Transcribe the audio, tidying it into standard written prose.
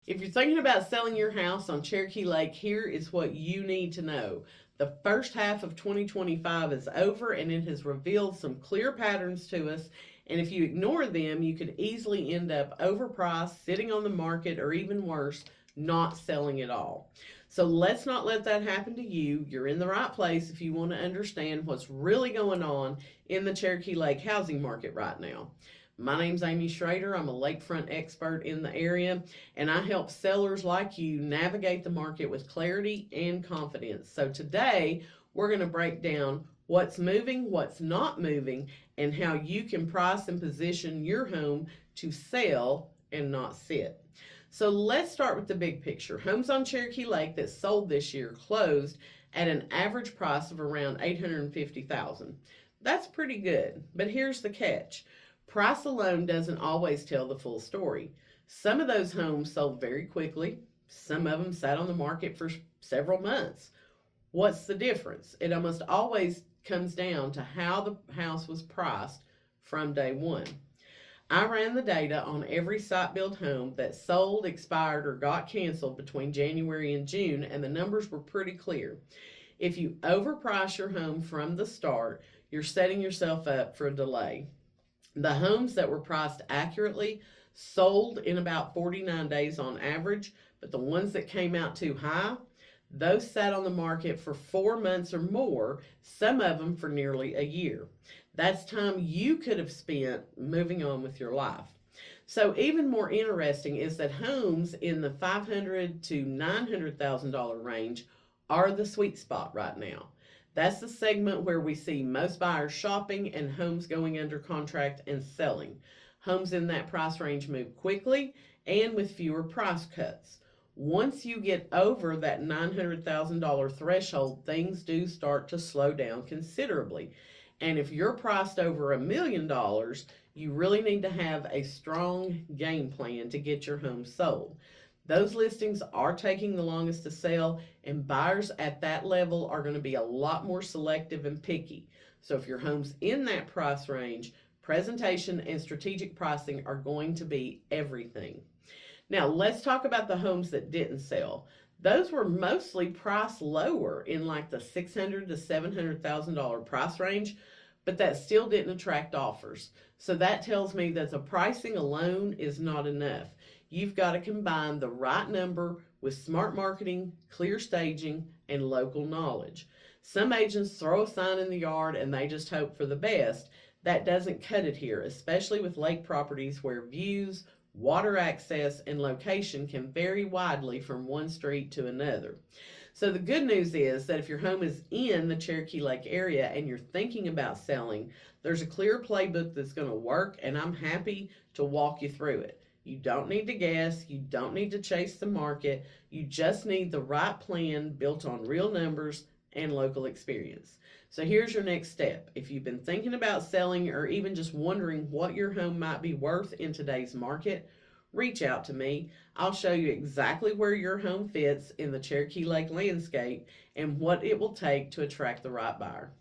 If you're thinking about selling your house on Cherokee Lake, here is what you need to know. The first half of 2025 is over and it has revealed some clear patterns to us. And if you ignore them, you could easily end up overpriced, sitting on the market, or even worse, not selling at all. So let's not let that happen to you. You're in the right place if you want to understand what's really going on in the Cherokee Lake housing market right now. My name's Amy Shrader. I'm a lakefront expert in the area, and I help sellers like you navigate the market with clarity and confidence. So today, we're going to break down what's moving, what's not moving, and how you can price and position your home to sell and not sit. So let's start with the big picture. Homes on Cherokee Lake that sold this year closed at an average price of around $850,000. That's pretty good, but here's the catch. Price alone doesn't always tell the full story. Some of those homes sold very quickly. Some of them sat on the market for several months. What's the difference? It almost always comes down to how the house was priced from day one. I ran the data on every site built home that sold, expired, or got canceled between January and June, and the numbers were pretty clear. If you overprice your home from the start, you're setting yourself up for a delay. The homes that were priced accurately sold in about 49 days on average, but the ones that came out too high, those sat on the market for 4 months or more, some of them for nearly a year. That's time you could have spent moving on with your life. So even more interesting is that homes in the $500,000 to $900,000 range are the sweet spot right now. That's the segment where we see most buyers shopping and homes going under contract and selling. Homes in that price range move quickly and with fewer price cuts. Once you get over that $900,000 threshold, things do start to slow down considerably. And if you're priced over $1 million, you really need to have a strong game plan to get your home sold. Those listings are taking the longest to sell, and buyers at that level are going to be a lot more selective and picky. So if your home's in that price range, presentation and strategic pricing are going to be everything. Now let's talk about the homes that didn't sell. Those were mostly priced lower in like the $600,000 to $700,000 price range, but that still didn't attract offers. So that tells me that the pricing alone is not enough. You've got to combine the right number with smart marketing, clear staging, and local knowledge. Some agents throw a sign in the yard and they just hope for the best. That doesn't cut it here, especially with lake properties where views, water access, and location can vary widely from one street to another. So the good news is that if your home is in the Cherokee Lake area and you're thinking about selling, there's a clear playbook that's going to work, and I'm happy to walk you through it. You don't need to guess. You don't need to chase the market. You just need the right plan built on real numbers and local experience. So here's your next step. If you've been thinking about selling or even just wondering what your home might be worth in today's market, reach out to me. I'll show you exactly where your home fits in the Cherokee Lake landscape and what it will take to attract the right buyer.